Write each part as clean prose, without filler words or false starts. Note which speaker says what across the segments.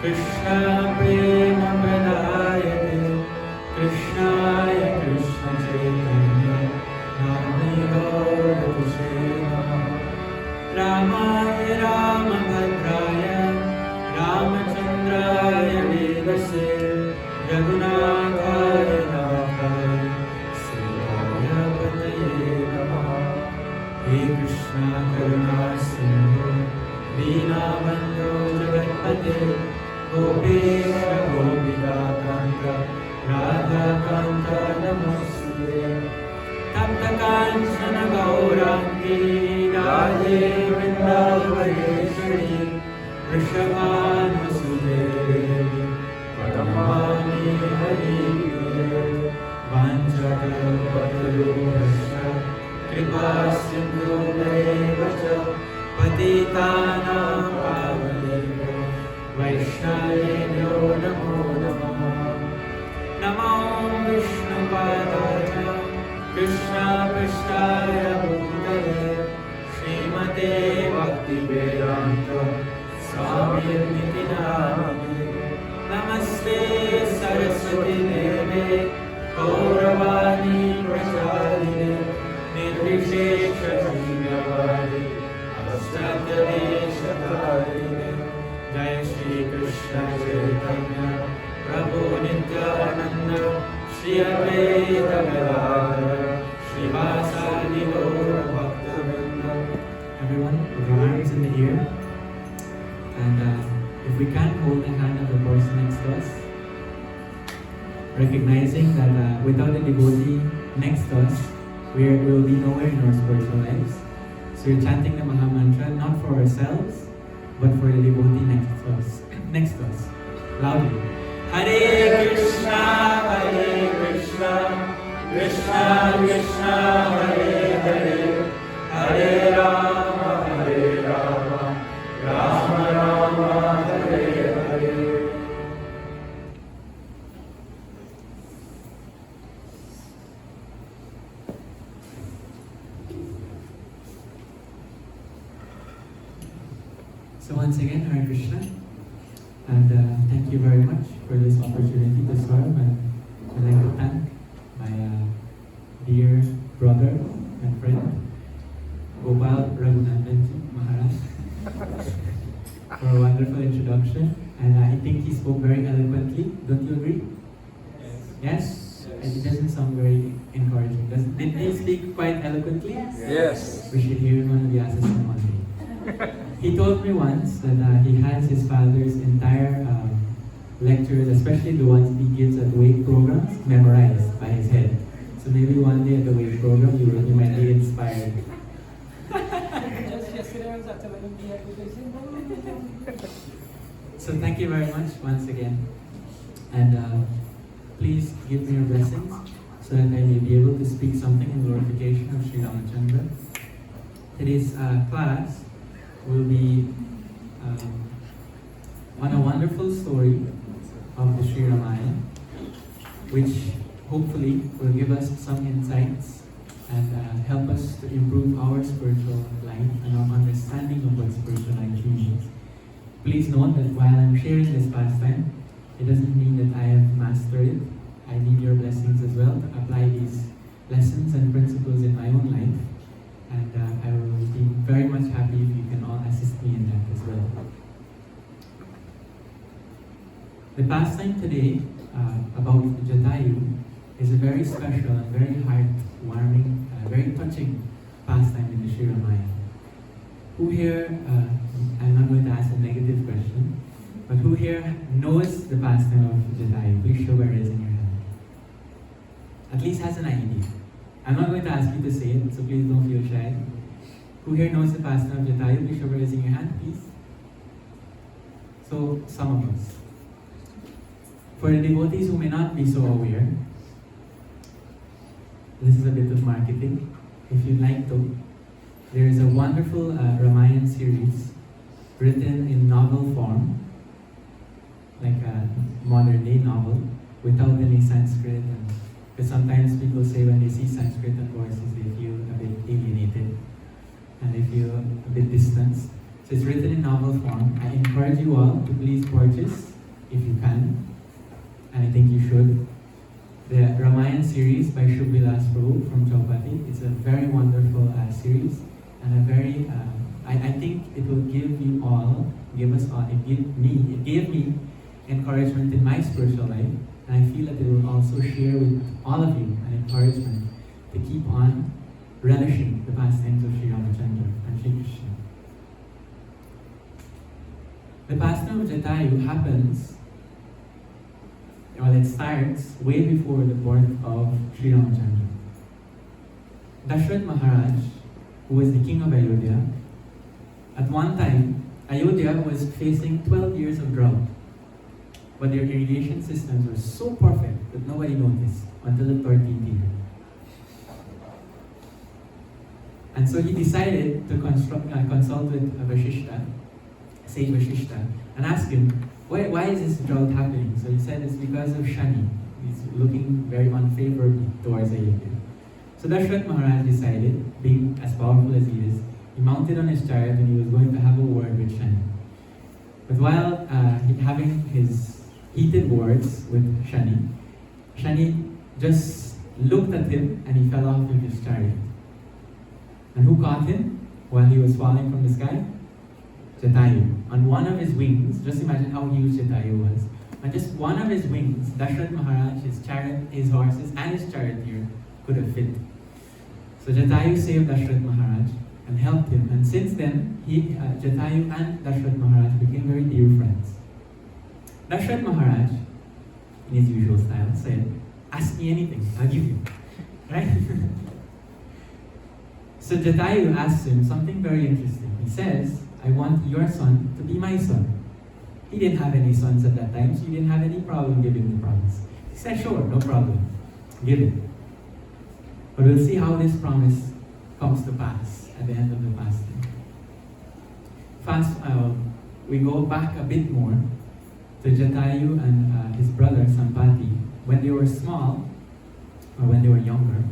Speaker 1: Krishna prema pradayate Krishnaya Krishna Chaitanya Namani Gauratuše Namaha Ramaya Ramabhadraya Ramachandraya Vedase Raghunathaya Nathaya Sivaya Pataye Namaha He Krishna Karuna Sindhu Deenabandhu Jagatpate Gopesha Gopika Kanta Radha Kanta Namaste Tapta Kanchana Gaurangi Radhe Vrindavadeshwari Vrishabhanusute Paramani Hari Vanchakalpatarubhasya Kripa Sindhu Devacha Patitanam Pavanebhyo Vaishnavebhyo Namo Namaha Namo Vishnu Padaya Krishna Prasthaya Bhutale Srimate Bhakti Vedanta Swami Niti Namane Namaste Saraswati Deve Gauravani Pracharine Nirvishesha Shunyavadi Astadadeshakarine Jai Shri Krishna Chaitanya Prabhu Nityananda Shri Advaita Gadadhara Shri Vasadi Gaura Bhaktivinoda. Everyone, put your hands in the air, and if we can, hold the hand of the person next to us, recognizing that without a devotee next to us, we will be nowhere in our spiritual lives. So we're chanting the Maha Mantra not for ourselves, but for the devotee next to us. Loudly. Hare Krishna, Krishna Krishna, Hare Hare, Hare Rama, Rama Rama, Hare Hare. So once again, Hare Krishna, and thank you very much for this opportunity to serve, and I'd like to thank my dear brother and friend, Gopal Raghunandanji Maharaj, for a wonderful introduction, and I think he spoke very eloquently. Don't you agree? Yes? And it doesn't sound very encouraging. Did he speak quite eloquently?
Speaker 2: Yes.
Speaker 1: We should hear him on the Vyasa one day. He told me once that he has his father's entire lectures, especially the ones he gives at weight programs, memorized by his head. So maybe one day at the weight program, you might be inspired.
Speaker 3: Just yesterday I was at the application.
Speaker 1: So thank you very much once again. And please give me your blessings so that I may be able to speak something in glorification of Sri Ramachandra. Today's class will be on a wonderful story of the Sri Ramayana, which hopefully will give us some insights and help us to improve our spiritual life and our understanding of what spiritual life means. Please note that while I'm sharing this pastime, it doesn't mean that I have mastered it. I need your blessings as well to apply these lessons and principles in my own life. And I will be very much happy if you can all assist me in that as well. The pastime today about Jatayu is a very special and very heart-warming, very touching pastime in the Sri Ramayana. Who here, I'm not going to ask a negative question, but who here knows the pastime of Jatayu? Please show where it is in your hand. At least has an idea. I'm not going to ask you to say it, so please don't feel shy. Who here knows the pastime of Jatayu? Please show where it is in your hand, please. So, some of us. For the devotees who may not be so aware, this is a bit of marketing. If you'd like to, there is a wonderful Ramayana series written in novel form, like a modern day novel, without any Sanskrit. Because sometimes people say when they see Sanskrit and verses, they feel a bit alienated and they feel a bit distanced. So it's written in novel form. I encourage you all to please purchase if you can, and I think you should. The Ramayan series by Shubhilas Prabhu from Chaupati. It's a very wonderful series, and a very, I think it will give you all, give us all, it gave me encouragement in my spiritual life, and I feel that it will also share with all of you an encouragement to keep on relishing the pastimes of Sri Ramachandra and Sri Krishna. The pastime of Jatayu happens, well, it starts way before the birth of Sri Ramachandra. Dashrath Maharaj, who was the king of Ayodhya, at one time, Ayodhya was facing 12 years of drought. But their irrigation systems were so perfect that nobody noticed until the 13th year. And so he decided to consult with Vashishta, sage Vashishta, and ask him, why is this drought happening? So he said it's because of Shani. He's looking very unfavorably towards Ayodhya. So Dashrath Maharaj decided, being as powerful as he is, he mounted on his chariot and he was going to have a word with Shani. But while having his heated words with Shani, Shani just looked at him and he fell off of his chariot. And who caught him while he was falling from the sky? Jatayu. On one of his wings, just imagine how huge Jatayu was. On just one of his wings, Dashrath Maharaj, his chariot, his horses, and his charioteer could have fit. So Jatayu saved Dashrath Maharaj and helped him. And since then, Jatayu and Dashrath Maharaj became very dear friends. Dashrath Maharaj, in his usual style, said, "Ask me anything, I'll give you." Right? So Jatayu asks him something very interesting. He says, "I want your son to be my son." He didn't have any sons at that time, so he didn't have any problem giving the promise. He said, "Sure, no problem. Give it." But we'll see how this promise comes to pass at the end of the fasting. We go back a bit more to Jatayu and his brother Sampati when they were small, or when they were younger.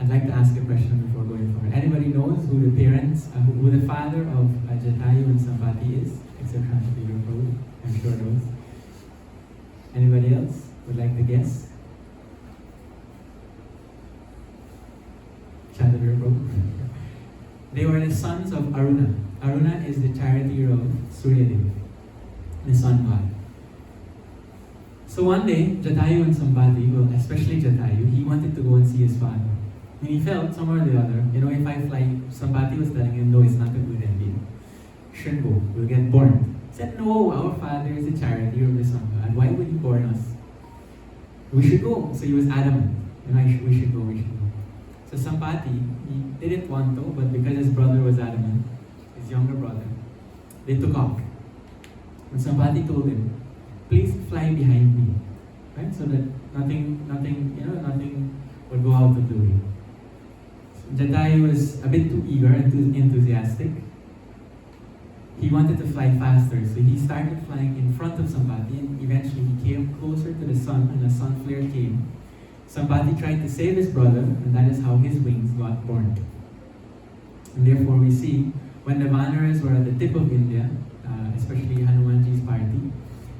Speaker 1: I'd like to ask a question before going forward. Anybody knows who the parents, who the father of Jatayu and Sampati is? Except Shantapila Prabhu, I'm sure knows. Anybody else would like to guess? Shantapila Prabhu. They were the sons of Aruna. Aruna is the charioteer of Suryadev, the sun god. So one day, Jatayu and Sampati, well, especially Jatayu, he wanted to go and see his father. And he felt somewhere or the other, if I fly, Sampati was telling him, no, it's not a good idea. Shouldn't go, we'll get burned. He said, no, our father is the charioteer of the sun god. Why would he burn us? We should go. So he was adamant. We should go. So Sampati, he didn't want to, but because his brother was adamant, his younger brother, they took off. And Sampati told him, please fly behind me, right? So that nothing would go out of the way. Jatayu was a bit too eager and too enthusiastic. He wanted to fly faster, so he started flying in front of Sampati, and eventually he came closer to the sun, and a sun flare came. Sampati tried to save his brother, and that is how his wings got burned. And therefore we see, when the Vanaras were at the tip of India, especially Hanumanji's party,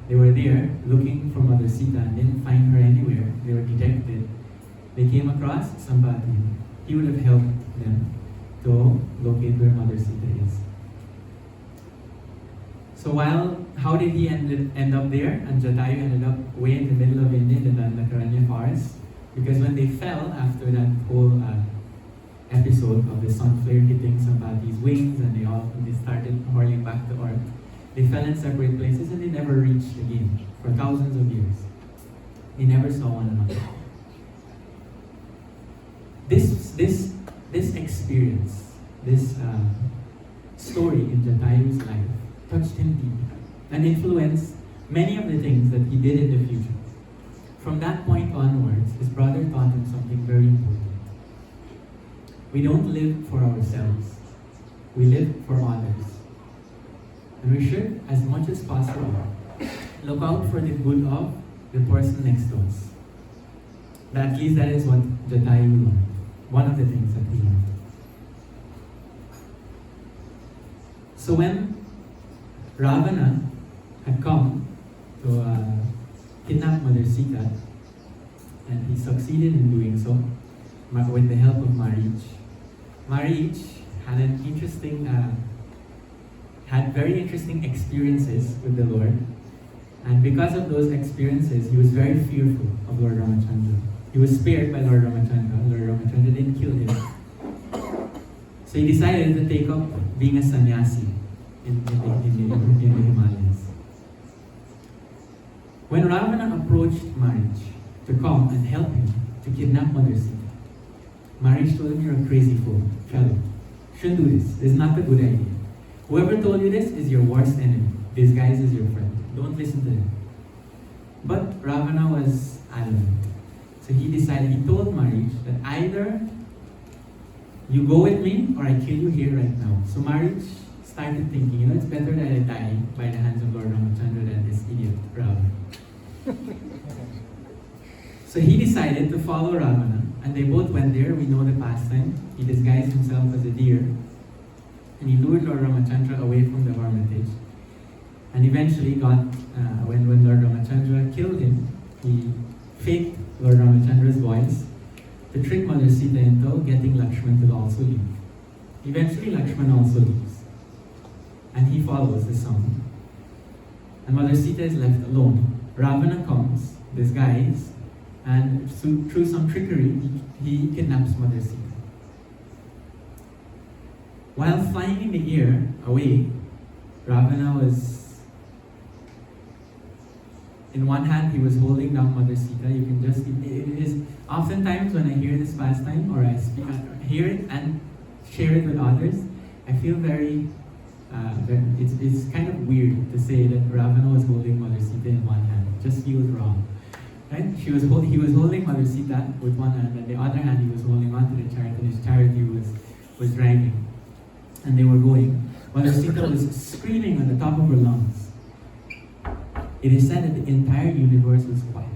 Speaker 1: they were there looking for Mother Sita and didn't find her anywhere. They were dejected. They came across Sampati. He would have helped them to locate where Mother Sita is. So how did he end up there? And Jatayu ended up way in the middle of India, in the Dandakaranya forest. Because when they fell after that whole episode of the sun flare hitting Sampati's wings, and they started hurling back to earth, they fell in separate places and they never reached again for thousands of years. They never saw one another. This experience, this story in Jatayu's life touched him deeply and influenced many of the things that he did in the future. From that point onwards, his brother taught him something very important. We don't live for ourselves. We live for others. And we should, as much as possible, look out for the good of the person next to us. At least that is what Jatayu learned. One of the things that he learned. So when Ravana had come to kidnap Mother Sita, and he succeeded in doing so with the help of Marich. Marich had an interesting, had very interesting experiences with the Lord, and because of those experiences, he was very fearful of Lord Ramachandra. He was spared by Lord Ramachandra. Lord Ramachandra didn't kill him. So he decided to take up being a sannyasi in the Himalayas. When Ravana approached Marich to come and help him to kidnap Mother Sita, Marich told him, "You're a crazy fool, fellow. Shouldn't do this. This is not a good idea. Whoever told you this is your worst enemy. This guy is your friend. Don't listen to him." But Ravana was adamant. So he decided, he told Marich that either you go with me or I kill you here right now. So Marich started thinking, it's better that I die by the hands of Lord Ramachandra than this idiot Ravana. So he decided to follow Ravana, and they both went there. We know the pastime. He disguised himself as a deer, and he lured Lord Ramachandra away from the hermitage. And eventually when Lord Ramachandra killed him, he faked Lord Ramachandra's voice to trick Mother Sita into getting Lakshman to also leave. Eventually Lakshman also leaves, and he follows the son. And Mother Sita is left alone. Ravana comes, disguised, and through some trickery, he kidnaps Mother Sita. While flying in the air away, Ravana was, in one hand he was holding down Mother Sita. You can just, it is oftentimes when I hear this pastime, or I hear it and share it with others, I feel it's kind of weird to say that Ravana was holding Mother Sita in one hand. It just feels wrong. Right? He was holding Mother Sita with one hand, and the other hand he was holding onto the chariot, and his chariot he was driving. And they were going. Mother Sita was screaming on the top of her lungs. It is said that the entire universe was quiet.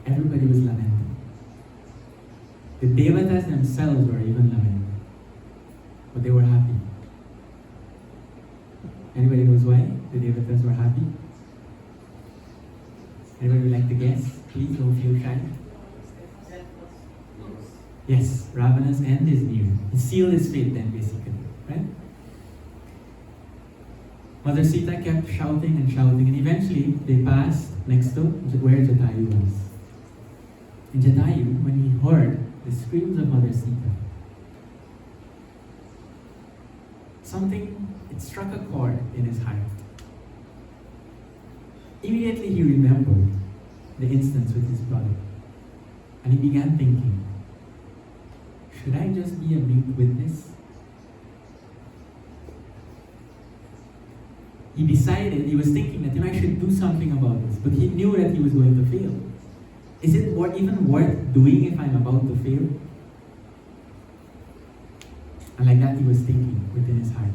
Speaker 1: Everybody was lamenting. The Devatas themselves were even lamenting. But they were happy. Anybody knows why the Devatas were happy? Anybody would like to guess? Please don't feel shy. Yes, Ravana's end is near. He sealed his fate then, basically. Right? Mother Sita kept shouting and shouting, and eventually they passed next to where Jatayu was. And Jatayu, when he heard the screams of Mother Sita, it struck a chord in his heart. Immediately he remembered the instance with his brother, and he began thinking, should I just be a mute witness? He decided, he was thinking that I should do something about this, but he knew that he was going to fail. Is it even worth doing if I'm about to fail? And like that he was thinking within his heart.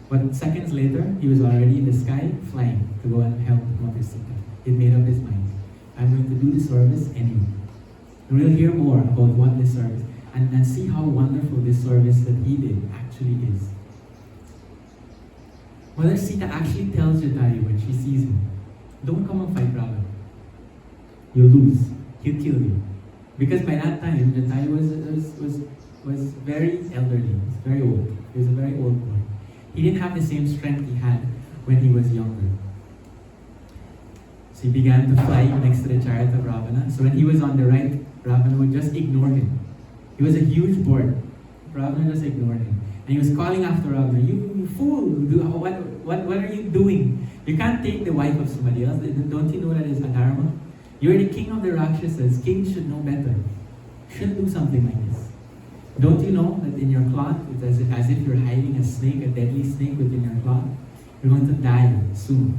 Speaker 1: But seconds later, he was already in the sky flying to go and help Mother Sita. He made up his mind. I'm going to do the service anyway. And we'll hear more about what this service, and see how wonderful this service that he did actually is. Mother Sita actually tells Jatayu when she sees him, don't come and fight Ravana. You'll lose. He'll kill you. Because by that time, Jatayu was very elderly. He was very old. He was a very old boy. He didn't have the same strength he had when he was younger. So he began to fly next to the chariot of Ravana. So when he was on the right, Ravana would just ignore him. He was a huge bird. Ravana just ignored him. And he was calling after Ravana, you fool, what are you doing? You can't take the wife of somebody else. Don't you know that is adharma? You're the king of the Rakshasas. Kings should know better. You shouldn't do something like this. Don't you know that in your cloth, it's as if you're hiding a snake, a deadly snake within your cloth? You're going to die soon.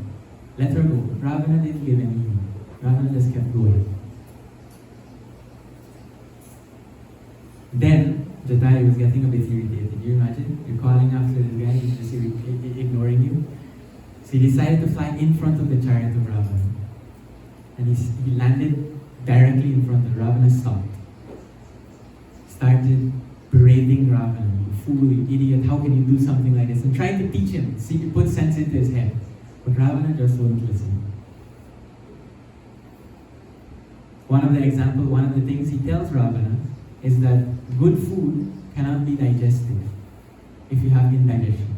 Speaker 1: Let her go. Ravana didn't give any heed. Ravana just kept going. Then, Jatayu was getting a bit irritated. You imagine? You're calling after this guy, he's just ignoring you. So he decided to fly in front of the chariot of Ravana. And he landed directly in front of Ravana. Stopped. Started berating Ravana. You fool, you idiot, how can you do something like this? And trying to teach him, put sense into his head. But Ravana just wouldn't listen. One of the things he tells Ravana is that good food cannot be digested if you have indigestion.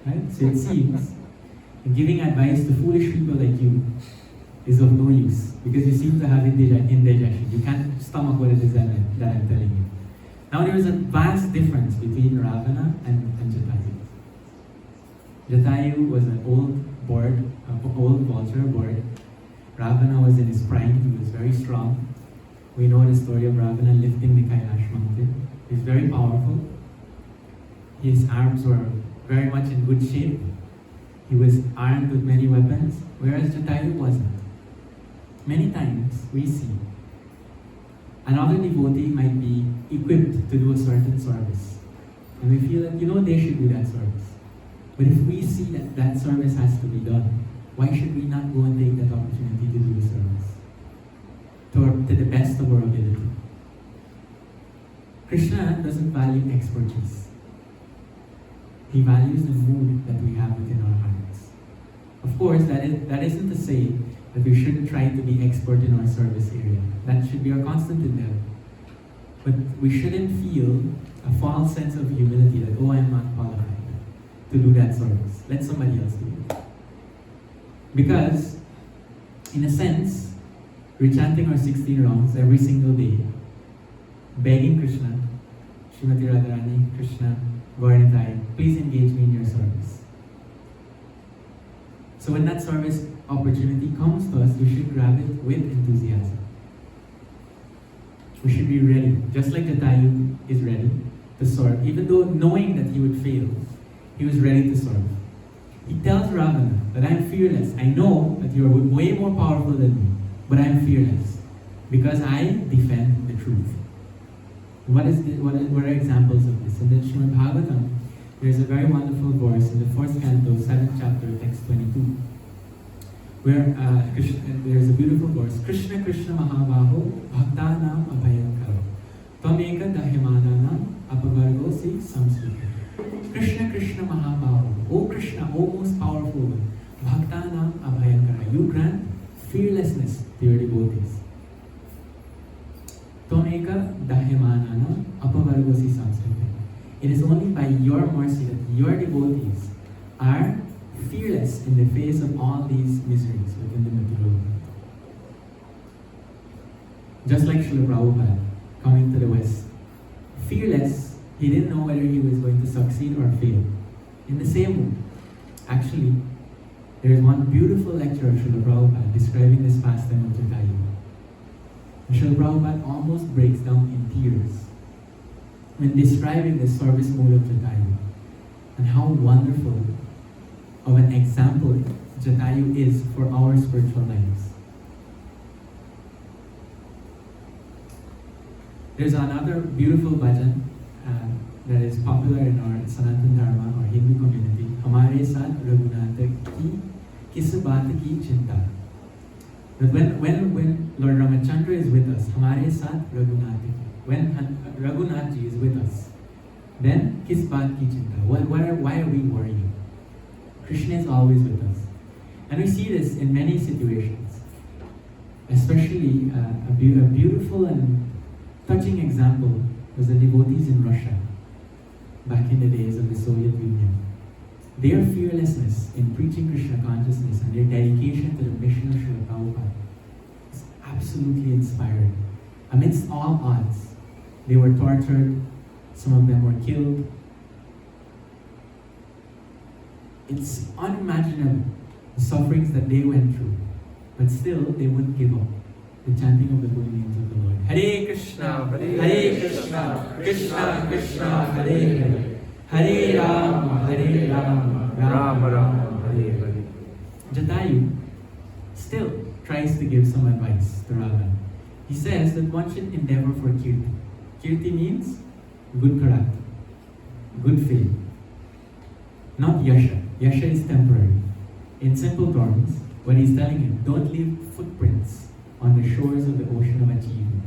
Speaker 1: Right? So it seems giving advice to foolish people like you is of no use because you seem to have indigestion. You can't stomach what it is that I'm telling you. Now there is a vast difference between Ravana and Jatayu. Jatayu was an old vulture board. Ravana was in his prime, he was very strong. We know the story of Ravana lifting the Kailash mountain. He was very powerful. His arms were very much in good shape. He was armed with many weapons, whereas Jatayu wasn't. Many times we see another devotee might be equipped to do a certain service. And we feel that, they should do that service. But if we see that that service has to be done, why should we not go and take that opportunity to do the service? To the best of our ability. Krishna doesn't value expertise. He values the mood that we have within our hearts. Of course, that isn't to say that we shouldn't try to be expert in our service area. That should be our constant endeavor. But we shouldn't feel a false sense of humility that, I'm not qualified to do that service. Let somebody else do it. Because, in a sense, we're chanting our 16 rounds every single day, begging Krishna, Srimati Radharani, Krishna, Gauranitai, please engage me in your service. So when that service opportunity comes to us, we should grab it with enthusiasm. We should be ready, just like Jatayu is ready to serve. Even though knowing that he would fail, he was ready to serve. He tells Ravana that I'm fearless. I know that you are way more powerful than me, but I'm fearless because I defend the truth. What are examples of this? In the Srimad Bhagavatam, there's a very wonderful verse in the 4th canto, 7th chapter, text 22, where there's a beautiful verse. Krishna Krishna Mahabaho Bhaktanam Abhayankaro Tvameka Dahimananam Apagargosi Samskrita. Krishna Krishna Mahabaho, O Krishna, O most powerful one, Bhaktanam Abhayankara, you grant fearlessness to your devotees. Tvameka Dahimananam Apagargosi Samskrita. It is only by your mercy that your devotees are fearless in the face of all these miseries within the material world. Just like Srila Prabhupada coming to the West. Fearless, he didn't know whether he was going to succeed or fail. In the same way, actually, there is one beautiful lecture of Srila Prabhupada describing this pastime of Jatayu. Srila Prabhupada almost breaks down in tears when describing the service mode of Jatayu and how wonderful of an example Jatayu is for our spiritual lives. There's another beautiful bhajan that is popular in our Sanatan Dharma or Hindu community. Hamare saath Raghunath ki kis baat ki chinta. That when Lord Ramachandra is with us, Hamare saath Raghunath ki. When Raghunath ji is with us, then kis baat ki chinta. Why are we worrying? Krishna is always with us. And we see this in many situations. Especially a beautiful and touching example was the devotees in Russia back in the days of the Soviet Union. Their fearlessness in preaching Krishna consciousness and their dedication to the mission of Srila Prabhupada is absolutely inspiring. Amidst all odds, they were tortured, some of them were killed. It's unimaginable the sufferings that they went through, but still they wouldn't give up. The chanting of the holy names of the Lord. Hare Krishna, Hare Krishna, Krishna Krishna, Hare Hare, Hare Rama, Hare Rama, Rama Rama, Hare Hare. Jatayu still tries to give some advice to Ravana. He says that one should endeavor for Kirti. Kirti means good character, good faith, not Yasha. Yasha is temporary. In simple terms, what he's telling him, don't leave footprints on the shores of the ocean of achievement.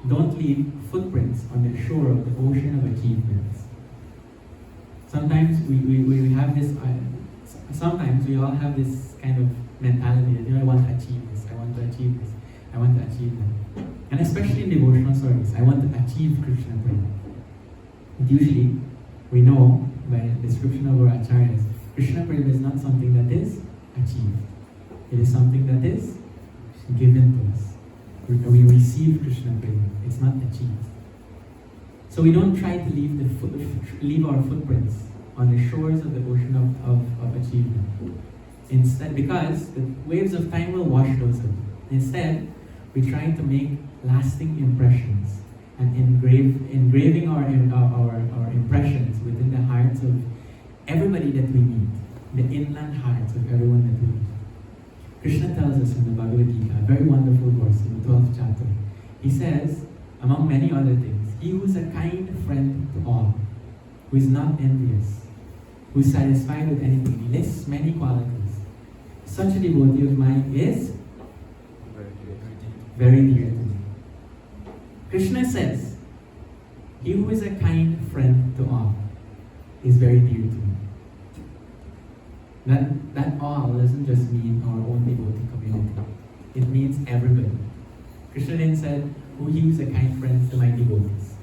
Speaker 1: Don't leave footprints on the shore of the ocean of achievements. Sometimes we have this, sometimes we all have this kind of mentality that, I want to achieve this, I want to achieve this, I want to achieve that. And especially in devotional service, I want to achieve Krishna Prema. But usually, we know by the description of our acharyas, Krishna Prema is not something that is achieved. It is something that is given to us. We receive Krishna Prema. It's not achieved. So we don't try to leave our footprints on the shores of the ocean of achievement. Instead, because the waves of time will wash those away. Instead, we try to make lasting impressions and engraving our impressions within the hearts of everybody that we meet, the inland hearts of everyone that we meet. Krishna tells us in the Bhagavad Gita, a very wonderful verse in the 12th chapter. He says, among many other things, he who is a kind friend to all, who is not envious, who is satisfied with anything. He lists many qualities. Such a devotee of mine is very dear to me. Krishna says, he who is a kind friend to all is very dear to me. That all doesn't just mean our own devotee community. It means everybody. Krishna then said, who is a kind friend to my devotees.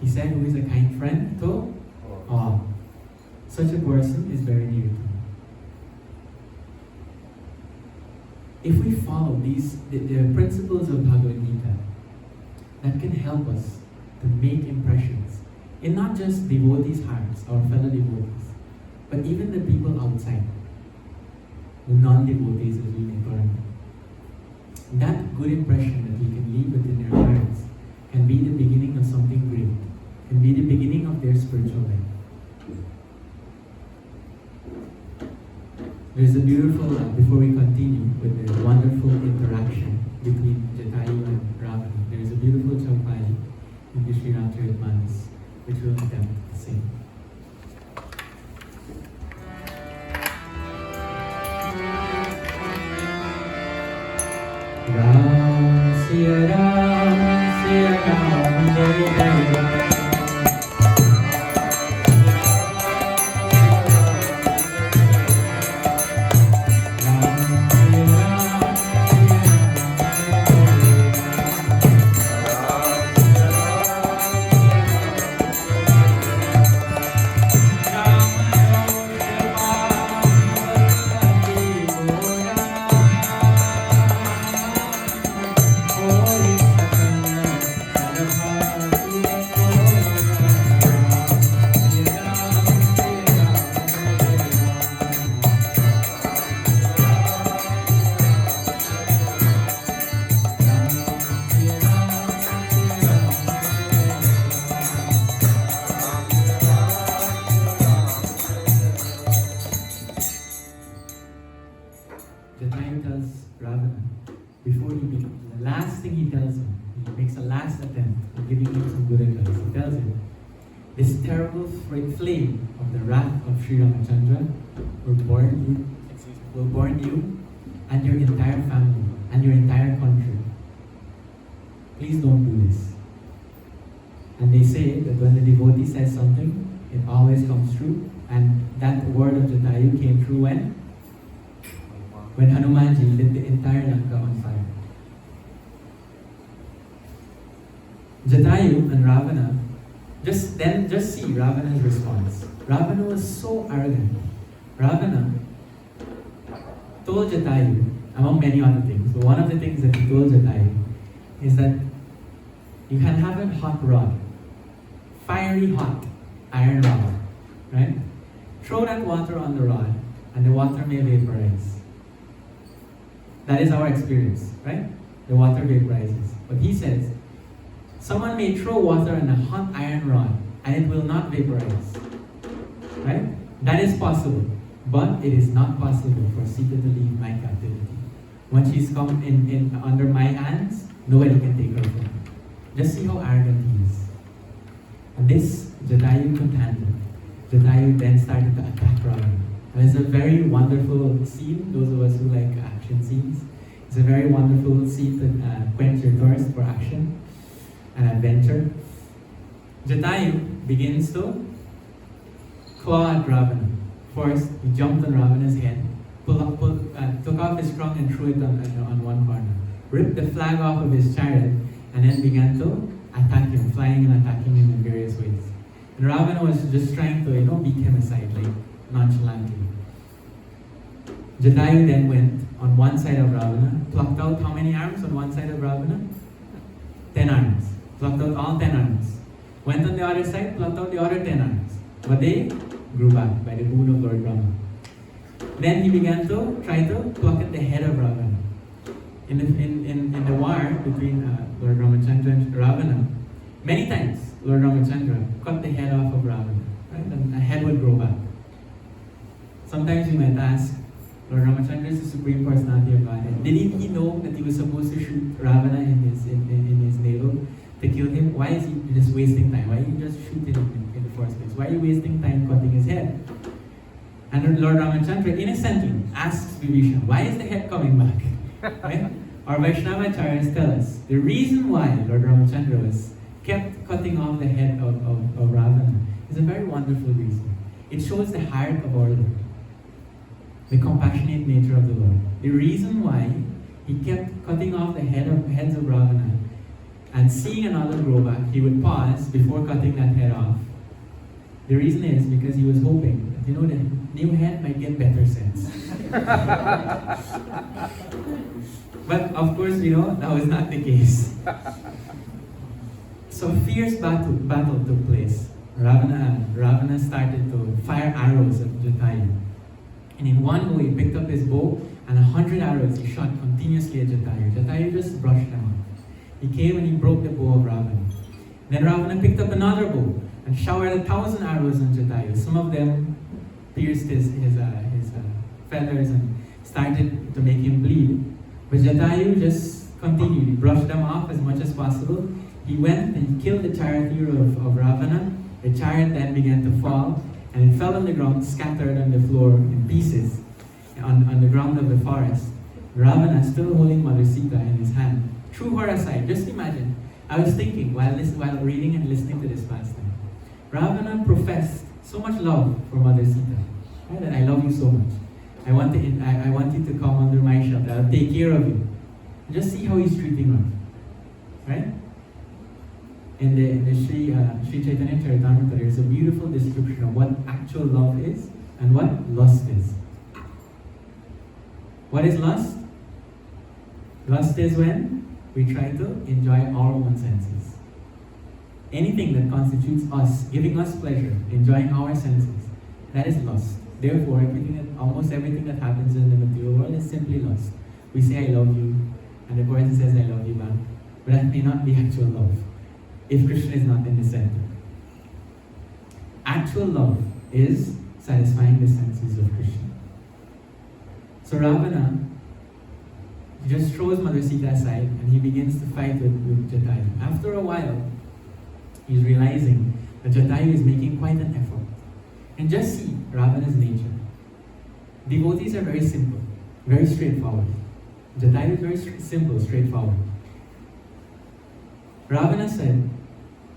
Speaker 1: He said, who is a kind friend to all. Such a person is very dear to me. If we follow the principles of Bhagavad Gita, that can help us to make impressions in not just devotees' hearts, our fellow devotees, but even the people outside, the non-devotees as we may term. That good impression that we can leave within their hearts can be the beginning of something great, can be the beginning of their spiritual life. There's a beautiful, before we continue with the wonderful interaction between Jatayu and Ravana, there's a beautiful Chaupadi in the Sri Ramcharitmanas, which we'll attempt to sing. Ram, Siya Ram, Jai Jai Ram. Jatayu tells Ravana, before the last thing he tells him, he makes a last attempt at giving him some good advice. He tells him, this terrible flame of the wrath of Sri Ramachandra will burn you and your entire family and your entire country. Please don't do this. And they say that when the devotee says something, it always comes true. And that word of Jatayu came true when? When Hanumanji lit the entire Lanka on fire. Jatayu and Ravana, just see Ravana's response. Ravana was so arrogant. Ravana told Jatayu, among many other things, but one of the things that he told Jatayu is that you can have a hot rod, fiery hot iron rod, right? Throw that water on the rod and the water may vaporize. That is our experience, right? The water vaporizes. But he says, someone may throw water on a hot iron rod and it will not vaporize, right? That is possible, but it is not possible for Sita to leave my captivity. Once she's come in under my hands, nobody can take her from me. Just see how arrogant he is. And this Jatayu couldn't handle. Jatayu then started to attack Ravana. And it's a very wonderful scene, those of us who like action scenes. It's a very wonderful scene to quench your thirst for action. an adventure. Jatayu begins to claw at Ravana. First, he jumped on Ravana's head, took off his crown and threw it on one corner, ripped the flag off of his chariot, and then began to attack him, flying and attacking him in various ways. And Ravana was just trying to, beat him aside, like nonchalantly. Jatayu then went on one side of Ravana, plucked out how many arms on one side of Ravana? 10 arms. Plucked out all 10 arms. Went on the other side, plucked out the other 10 arms. But they grew back by the boon of Lord Rama. Then he began to try to pluck at the head of Ravana. In the war between Lord Ramachandra and Ravana, many times Lord Ramachandra cut the head off of Ravana, right? And a head would grow back. Sometimes you might ask, Lord Ramachandra is the supreme personality of Godhead. Did he know that he was supposed to shoot Ravana in his navel to kill him? Why is he just wasting time? Why are you just shooting him in the first place? Why are you wasting time cutting his head? And Lord Ramachandra innocently asks Vibhishan, why is the head coming back? Right? Our Vaishnava acharyas tell us the reason why Lord Ramachandra was kept cutting off the head of Ravana is a very wonderful reason. It shows the heart of our Lord, the compassionate nature of the Lord. The reason why he kept cutting off the heads of Ravana and seeing another grow back, he would pause before cutting that head off. The reason is because he was hoping that, the new head might get better sense. But of course, that was not the case. So a fierce battle took place. Ravana started to fire arrows at Jatayu. And in one go, he picked up his bow, and 100 arrows he shot continuously at Jatayu. Jatayu just brushed them off. He came and he broke the bow of Ravana. Then Ravana picked up another bow and showered 1,000 arrows on Jatayu. Some of them pierced his feathers and started to make him bleed. But Jatayu just continued. He brushed them off as much as possible. He went and he killed the charioteer of Ravana. The chariot then began to fall, and it fell on the ground, scattered on the floor in pieces on the ground of the forest. Ravana, still holding Mother Sita in his hand, threw her aside. Just imagine. I was thinking while reading and listening to this pastime. Ravana professed so much love for Mother Sita. Right? That I love you so much. I want you to come under my shelter. I'll take care of you. Just see how he's treating her. Right? In the Sri Chaitanya Charitamrita, there's a beautiful description of what actual love is and what lust is. What is lust? Lust is when we try to enjoy our own senses. Anything that constitutes us, giving us pleasure, enjoying our senses, that is lust. Therefore, almost everything that happens in the material world is simply lust. We say, I love you, and the person says, I love you back. But that may not be actual love, if Krishna is not in the center. Actual love is satisfying the senses of Krishna. So Ravana just throws Mother Sita aside and he begins to fight with Jatayu. After a while, he's realizing that Jatayu is making quite an effort. And just see Ravana's nature. Devotees are very simple, very straightforward. Jatayu is very simple, straightforward. Ravana said,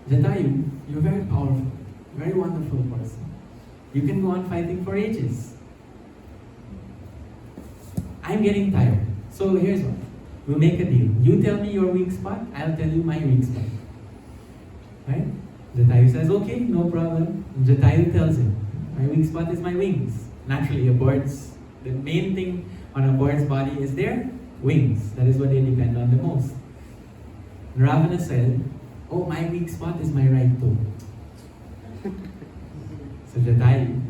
Speaker 1: Jatayu, you're very powerful, very wonderful person. You can go on fighting for ages. I'm getting tired. So here's what. We'll make a deal. You tell me your weak spot, I'll tell you my weak spot. Right? Jatayu says, okay, no problem. And Jatayu tells him, my weak spot is my wings. Naturally, the main thing on a bird's body is their wings. That is what they depend on the most. And Ravana said, oh, my weak spot is my right toe. So Jatayu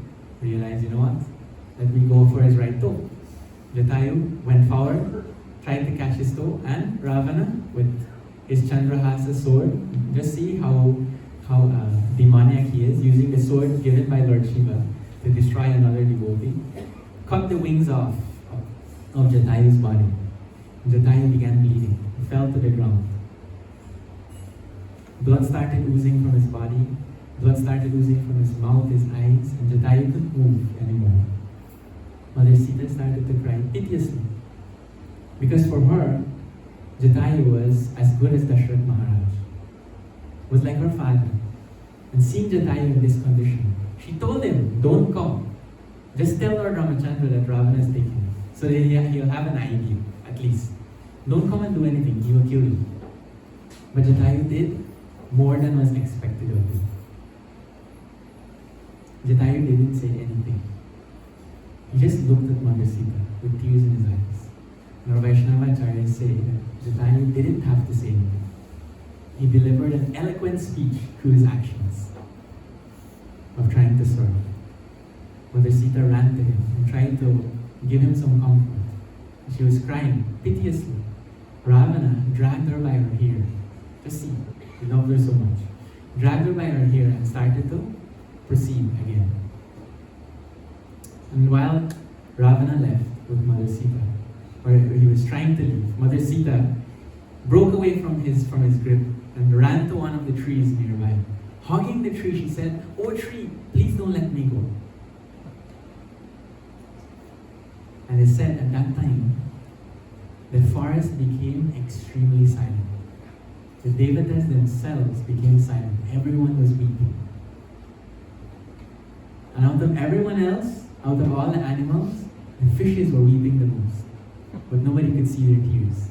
Speaker 1: realized, you know what? Let me go for his right toe. Jatayu went forward, tried to catch his toe, and Ravana, with his Chandrahasa sword, just see how demoniac he is, using the sword given by Lord Shiva to destroy another devotee, cut the wings off of Jatayu's body. Jatayu began bleeding. He fell to the ground. Blood started oozing from his body. Blood started oozing from his mouth, his eyes, and Jatayu couldn't move anymore. Mother Sita started to cry piteously. Because for her, Jatayu was as good as Dashrath Maharaj. was like her father. And seeing Jatayu in this condition, she told him, don't come. Just tell Lord Ramachandra that Ravana is taken. So that he'll have an idea, at least. Don't come and do anything, he will kill you. But Jatayu did more than was expected of him. Jatayu didn't say anything. He just looked at Mother Sita with tears in his eyes. And our Vaishnava acharyas say that Jatayu didn't have to say anything. He delivered an eloquent speech through his actions of trying to serve. Mother Sita ran to him and tried to give him some comfort. She was crying piteously. Ravana dragged her by her hair. Just see, he loved her so much. Dragged her by her hair and started to proceed again. And while Ravana left with Mother Sita, or he was trying to leave, Mother Sita broke away from his grip and ran to one of the trees nearby. Hugging the tree, she said, "Oh tree, please don't let me go." And it said at that time, the forest became extremely silent. The Devatas themselves became silent. Everyone was weeping. And out of everyone else, out of all the animals, the fishes were weeping the most. But nobody could see their tears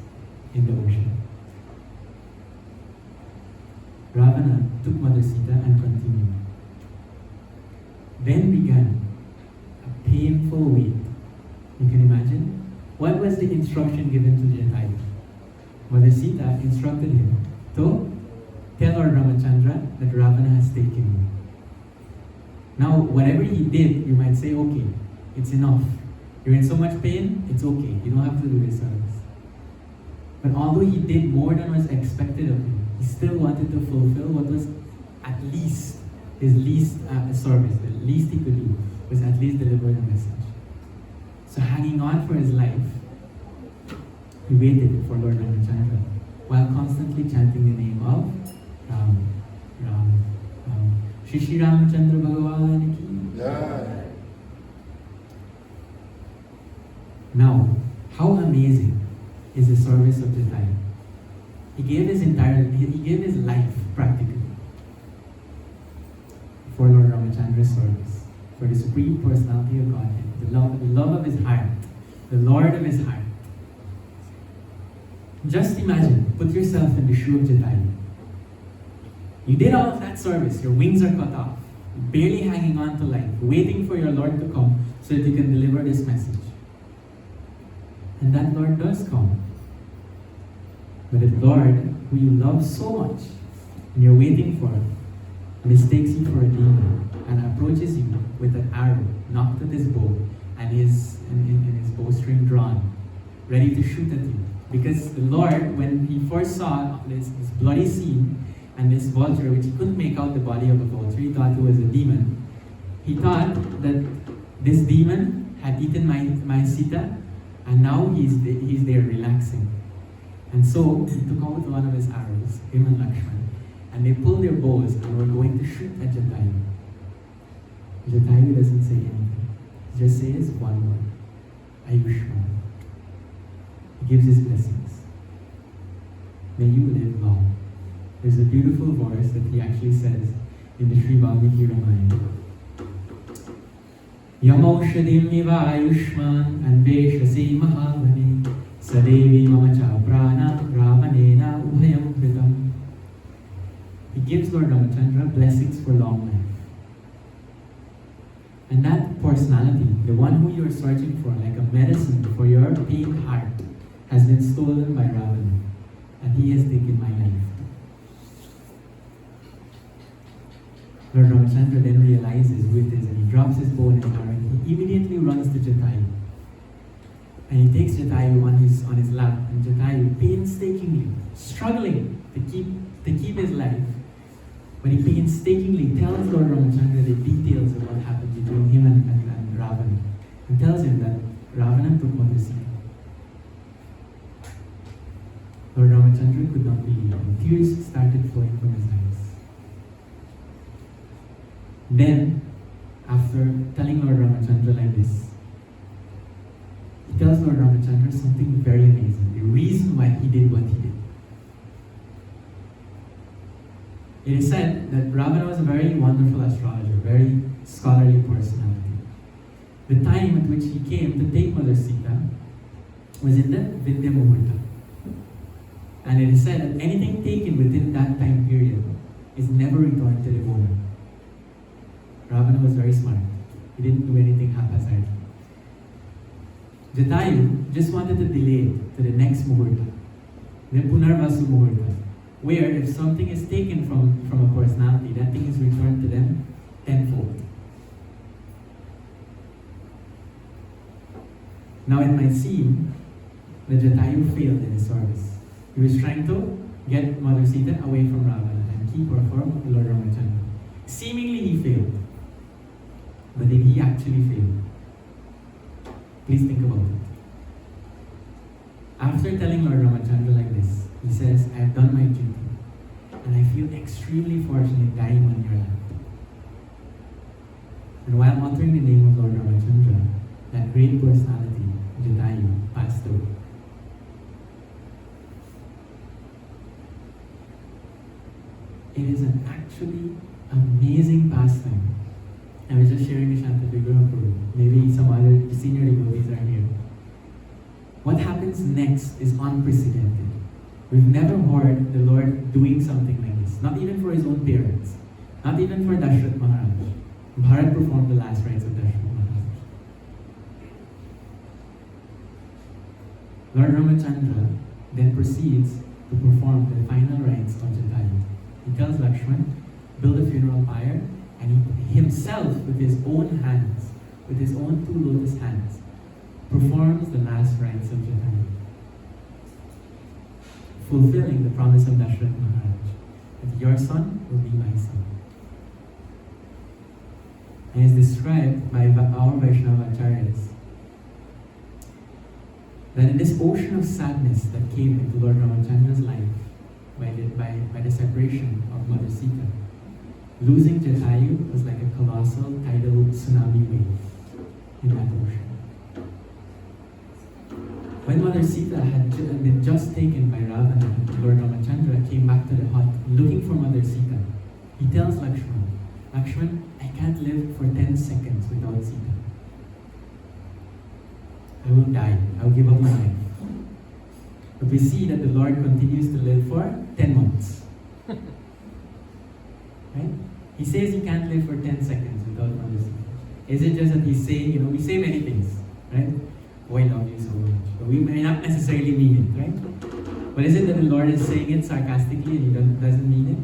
Speaker 1: in the ocean. Ravana took Mother Sita and continued. Then began a painful wait. You can imagine? What was the instruction given to Jatayu? Mother Sita instructed him to tell Lord Ramachandra that Ravana has taken you. Now, whatever he did, you might say, okay, it's enough. You're in so much pain, it's okay. You don't have to do this service. But although he did more than was expected of him, he still wanted to fulfill what was at least his least service. The least he could do was at least deliver the message. So hanging on for his life, he waited for Lord Ramachandra while constantly chanting the name of Ram, Ram, Ram. Shri Shri Ramachandra Bhagavan ki.
Speaker 2: Yeah.
Speaker 1: Now, how amazing is the service of Jatayu? He gave his life practically for Lord Ramachandra's service, for the Supreme Personality of Godhead, the love of his heart, the Lord of his heart. Just imagine, put yourself in the shoe of Jatayu. You did all of that service, your wings are cut off, barely hanging on to life, waiting for your Lord to come so that you can deliver this message. And that Lord does come. But the Lord, who you love so much, and you're waiting for, mistakes you for a demon, and approaches you with an arrow knocked at his bow, and his bowstring drawn, ready to shoot at you. Because the Lord, when he first saw this bloody scene, and this vulture, which he couldn't make out the body of a vulture, he thought it was a demon. He thought that this demon had eaten my Sita, and now he's there relaxing. And so he took out one of his arrows, him and Lakshman, and they pulled their bows and were going to shoot at Jatayu. Jatayu doesn't say anything. He just says one word, Ayushman. He gives his blessings. May you live long. There's a beautiful verse that he actually says in the Sri Valmiki Ramayana. Yamaushadhim iva ayushman anveshasi mahavane sadevi mamacha prana ravanena ubhayam kritam. He gives Lord Ramachandra blessings for long life. And that personality, the one who you're searching for, like a medicine for your pain heart, has been stolen by Ravana, and he has taken my life. Lord Ramachandra then realizes who it is, and he drops his bow and his arrow, and he immediately runs to Jatayu. And he takes Jatayu on his lap, and Jatayu painstakingly, struggling to keep his life, but he painstakingly tells Lord Ramachandra the details of what happened between him and Ravana, and tells him that Ravana took Mother Sita. Lord Ramachandra could not believe, and tears started flowing from his eyes. Then, after telling Lord Ramachandra like this, he tells Lord Ramachandra something very amazing, the reason why he did what he did. It is said that Ravana was a very wonderful astrologer, very scholarly personality. The time at which he came to take Mother Sita was in the Vidya Muhurta. And it is said that anything taken within that time period is never returned to the owner. Ravana was very smart. He didn't do anything haphazardly. Jatayu just wanted to delay it to the next Muhurta, the Punarvasu Muhurta, where if something is taken from a personality, that thing is returned to them tenfold. Now it might seem that Jatayu failed in his service. He was trying to get Mother Sita away from Ravana and keep her for Lord Ramachandra. Seemingly he failed. But did he actually fail? Please think about it. After telling Lord Ramachandra like this, he says, I have done my duty and I feel extremely fortunate dying on your lap. And while uttering the name of Lord Ramachandra, that great personality, Jatayu, passed away. It is an actually amazing pastime. I was just sharing the Shanta Vigraha Guru. Maybe some other senior devotees are here. What happens next is unprecedented. We've never heard the Lord doing something like this. Not even for his own parents. Not even for Dashrath Maharaj. Bharat performed the last rites of Dashrath Maharaj. Lord Ramachandra then proceeds to perform the final rites of Jatayu. He tells Lakshman, build a funeral pyre, and he himself, with his own hands, with his own 2 lotus hands, performs the last rites of Jatayu, fulfilling the promise of Dashrath Maharaj, that your son will be my son. And is described by our Vaishnava Acharyas that in this ocean of sadness that came into Lord Ramachandra's life by the separation of Mother Sita, losing Jatayu was like a colossal tidal tsunami wave in that ocean. When Mother Sita had been just taken by Ravana, Lord Ramachandra came back to the hut looking for Mother Sita. He tells Lakshman, Lakshman, I can't live for 10 seconds without Sita. I will die. I will give up my life. But we see that the Lord continues to live for 10 months. Right? He says he can't live for 10 seconds without Mother Sita. Is it just that he's saying, we say many things, right? Oh, I love you so much. But we may not necessarily mean it, right? But is it that the Lord is saying it sarcastically and he doesn't mean it?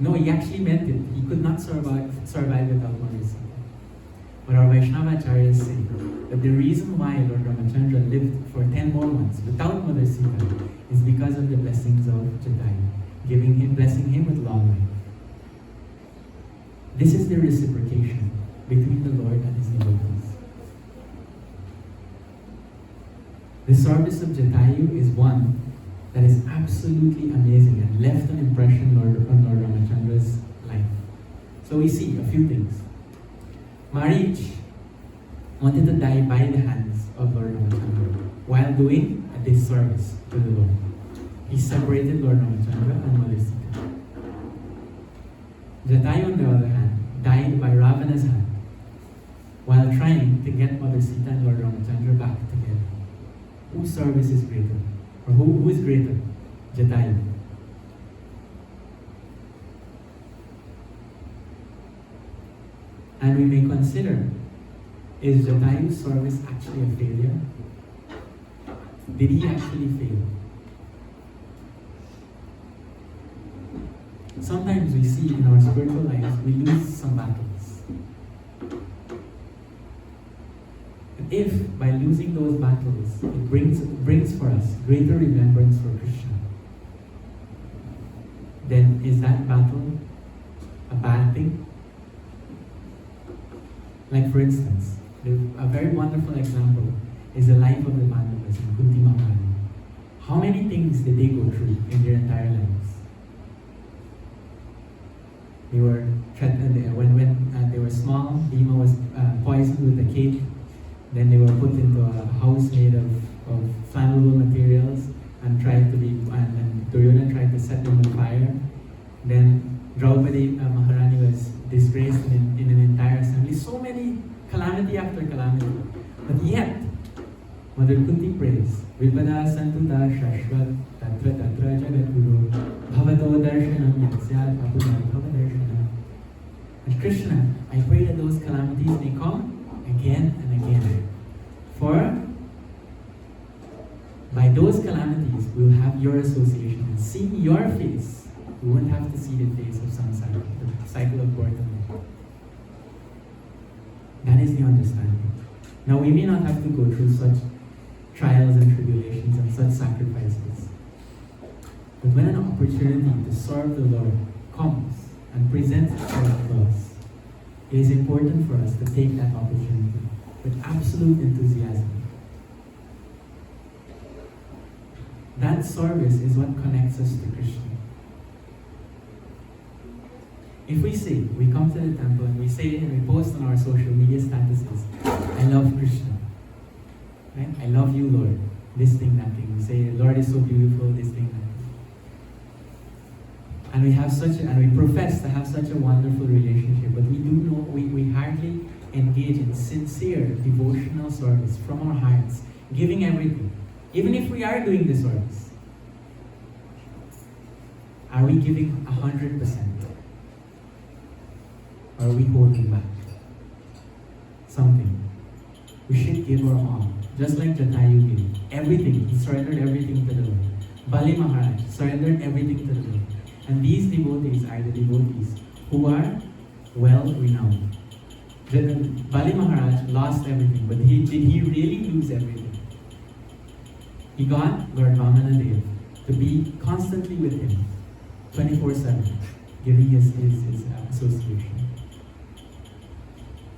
Speaker 1: No, he actually meant it. He could not survive without Mother Sita. But our Vaishnava Acharyas say that the reason why Lord Ramachandra lived for 10 more months without Mother Sita is because of the blessings of Jatayu, blessing him with long life. This is the reciprocation between the Lord and his devotees. The service of Jatayu is one that is absolutely amazing and left an impression on Lord Ramachandra's life. So we see a few things. Marich wanted to die by the hands of Lord Ramachandra while doing a disservice to the Lord. He separated Lord Ramachandra and Mother Sita. Jatayu, on the other hand, died by Ravana's hand while trying to get Mother Sita and Lord Ramachandra back together. Whose service is greater? Or who is greater? Jatayu. And we may consider, is Jatayu's service actually a failure? Did he actually fail? Sometimes we see in our spiritual lives, we lose some battles. And if by losing those battles, it brings for us greater remembrance for Krishna, then is that battle a bad thing? Like for instance, a very wonderful example is the life of the Pandavas and Kunti Mahārani. How many things did they go through in their entire lives? They were threatened when they were small. Bhima was poisoned with a cake. Then they were put into a house made of flammable materials and Duryodhana tried to set them on fire. Then Draupadi Maharani was disgraced in an entire assembly. So many calamity after calamity. But yet, Mother Kunti prays, Vipada Santuta Shashvat Tatra Tatra Jagatguru Bhavato Darshanam Yasyat Apudar Bhavadarshanam. And Krishna, I pray that those calamities may come again and again. For by those calamities, we will have your association. And seeing your face, we won't have to see the face of samsara, the cycle of birth and death. That is the understanding. Now, we may not have to go through such trials and tribulations and such sacrifices. But when an opportunity to serve the Lord comes and presents itself to us, it is important for us to take that opportunity with absolute enthusiasm. That service is what connects us to Krishna. If we say, we come to the temple and we say and we post on our social media statuses, I love Krishna. Right? I love you, Lord. This thing, that thing. We say, Lord is so beautiful, this thing, that thing. And we have and we profess to have such a wonderful relationship, but we do know, we hardly engage in sincere devotional service from our hearts, giving everything. Even if we are doing the service, are we giving 100%? Or are we holding back something? We should give our all. Just like Jatayu gave. Everything. He surrendered everything to the Lord. Bali Maharaj surrendered everything to the Lord. And these devotees are the devotees who are well renowned. Bali Maharaj lost everything, but did he really lose everything? He got Lord Vamanadev to be constantly with him, 24/7, giving his association.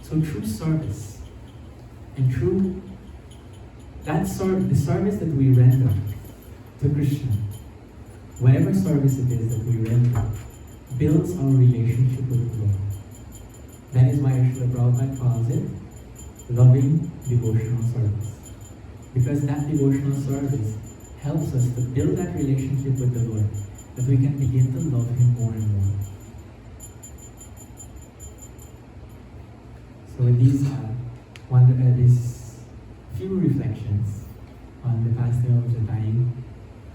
Speaker 1: So true service and true the service that we render to Krishna, whatever service it is that we render, builds our relationship with the Lord. That is why Srila Prabhupada calls it loving devotional service. Because that devotional service helps us to build that relationship with the Lord, that we can begin to love Him more and more. So with these few reflections on the fasting of Jatayu,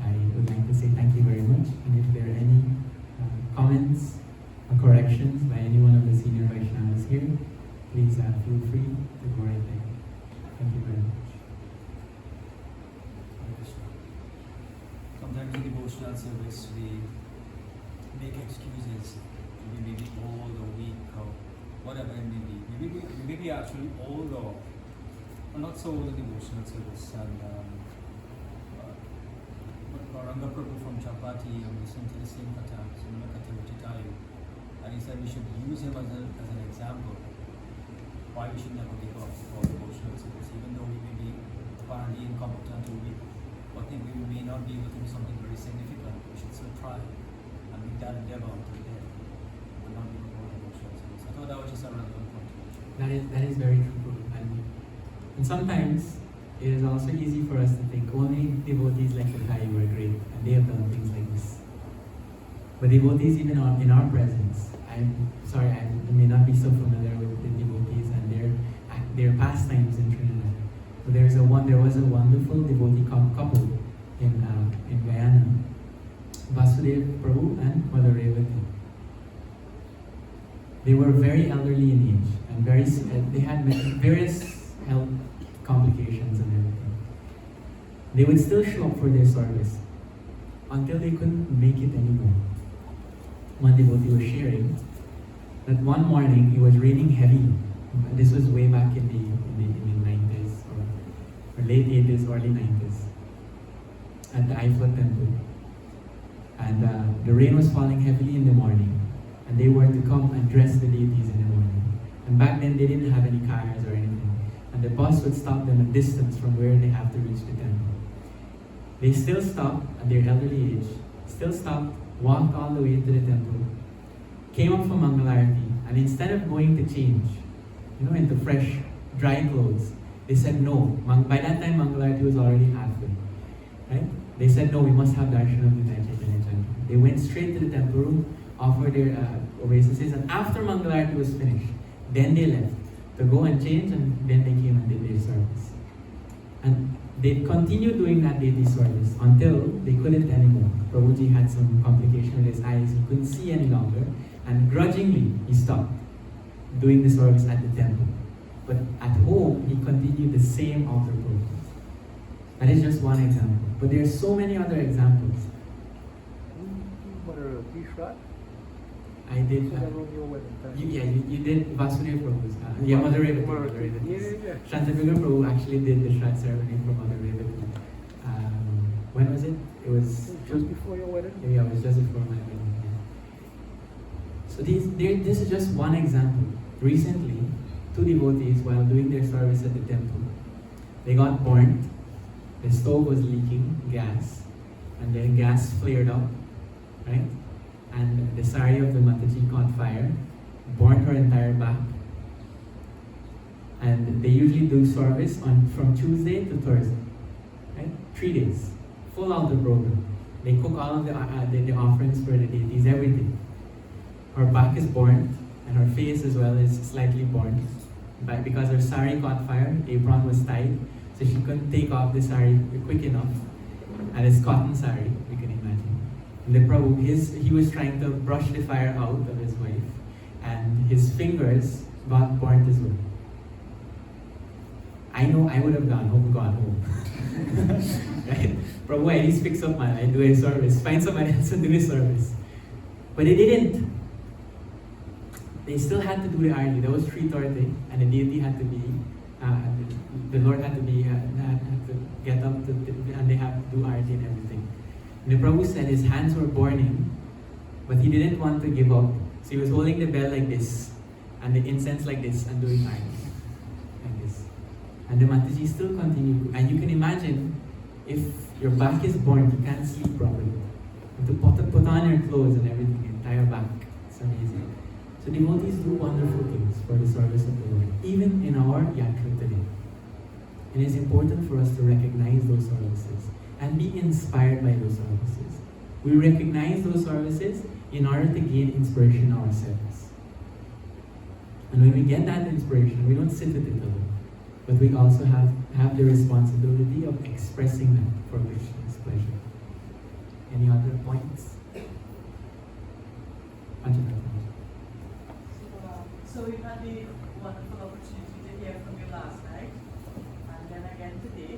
Speaker 1: I would like to say thank you very much. And if there are any comments or corrections by any one of the senior Vaishnavas here, please feel free to go right there. Thank you very much.
Speaker 2: Sometimes in devotional service we make excuses. We may be old or weak or whatever it may be. We may be actually old or not so old in devotional service. And Ranga Prabhu from Chapati, I'm listening to the same kata, similar kata with Jatayu, and he said we should use him as an example why we should never give up for devotional service, even though we may be apparently incompetent or weak. I think we may not be able to do something very significant. We should still try and make that endeavor until the end. And not give up all devotional service. I thought that was just a relevant point to mention.
Speaker 1: That is very true. And sometimes it is also easy for us to think only devotees like Jatayu were great and they have done things like this. But devotees even in our presence, I'm sorry, I may not be so familiar with the devotees and their pastimes in Trinidad. But there was a wonderful devotee couple in Guyana, Vasudev Prabhu and Mother Revati. They were very elderly in age and they had various health complications and everything. They would still show up for their service until they couldn't make it anymore. One devotee was sharing that one morning it was raining heavily. This was way back in the 90s or late 80s, early 90s at the Eiffel Temple. And the rain was falling heavily in the morning and they were to come and dress the deities in the morning. And back then they didn't have any cars or anything. And the bus would stop them a distance from where they have to reach the temple. They still stopped at their elderly age, walked all the way to the temple, came up for Mangalarati, and instead of going to change, into fresh, dry clothes, they said no. By that time, Mangalarati was already halfway. Right? They said no, we must have darshan of the Chaitanya. They went straight to the temple room, offer their obeisances, and after Mangalarti was finished, then they left to go and change, and then they came and did their service. And they continued doing that daily service until they couldn't anymore. Prabhuji had some complication with his eyes, he couldn't see any longer, and grudgingly he stopped doing the service at the temple. But at home, he continued the same altar program. That is just one example. But there are so many other examples. I did. You did Vasudeva Prabhu's. Mother Revati. Shantavigar Prabhu actually did the Shraddha ceremony for Mother Revati. When was it? It was
Speaker 4: just before your wedding?
Speaker 1: Yeah, it was just before my wedding. Yeah. So this is just one example. Recently, two devotees, while doing their service at the temple, they got burnt. The stove was leaking gas, and then gas flared up, right? And the sari of the Mataji caught fire, burnt her entire back. And they usually do service from Tuesday to Thursday, right? 3 days, full altar program. They cook all of the offerings for the deities, everything. Her back is burnt, and her face as well is slightly burnt. But because her sari caught fire, apron was tied, so she couldn't take off the sari quick enough. And it's cotton sari, you can imagine. And the Prabhu, he was trying to brush the fire out of his wife, and his fingers got burnt as well. I know I would have gone home. Right? Prabhu, at least fix up man, I do a service. Find somebody else to do a service. But they didn't. They still had to do the arti. That was 3:30, and the deity had to be, the Lord had to be, had to get up to, and they had to do arti and everything. And the Prabhu said his hands were burning, but he didn't want to give up. So he was holding the bell like this, and the incense like this, and doing arti like this. And the Mataji still continued. And you can imagine, if your back is burnt, you can't sleep properly. You have to put on your clothes and everything, your entire back. It's amazing. So devotees do wonderful things for the service of the Lord, even in our yatra today. And it's important for us to recognize those services and be inspired by those services. We recognize those services in order to gain inspiration ourselves. And when we get that inspiration, we don't sit with it alone, but we also have the responsibility of expressing that for Krishna's pleasure. Any other points?
Speaker 5: So we've had the wonderful opportunity to hear from you last night, and then again today.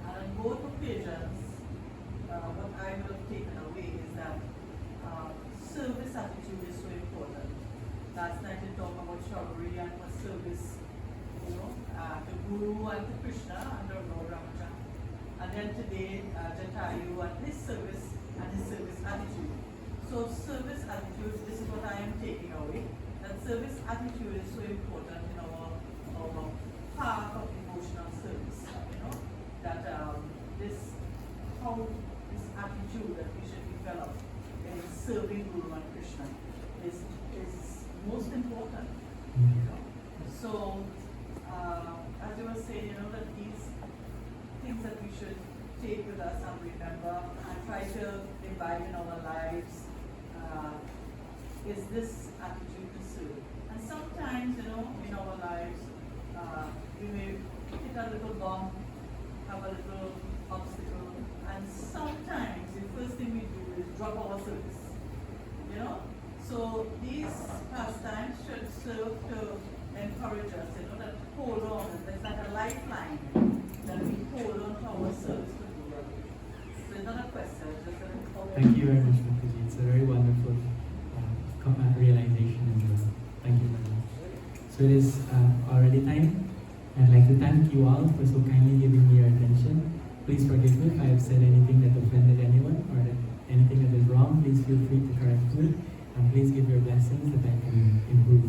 Speaker 5: And on both occasions, what I would have taken away is that service attitude is so important. Last night we talked about Shabari and her service, to Guru and to Krishna under Lord Ramachandra. And then today, Jatayu and his service attitude. So service attitude, this is what I am taking away. That service attitude is so important in our path of devotional service. That this attitude that we should develop in serving Guru and Krishna is most important. So as you were saying, that these things that we should take with us and remember and try to imbibe in our lives is this attitude to serve. And sometimes, in our lives, we may hit a little bump, have a little obstacle, and sometimes the first thing we do is drop our service. So these pastimes should serve to encourage us, that hold on, there's like a lifeline that we hold on to our service to do. So it's not a question, it's just a
Speaker 1: Thank you very much, Mataji. It's a very wonderful realization as well. Thank you very much. So it is already time. I'd like to thank you all for so kindly giving me your attention. Please forgive me if I have said anything that offended anyone or that anything that is wrong. Please feel free to correct me, and please give your blessings that I can improve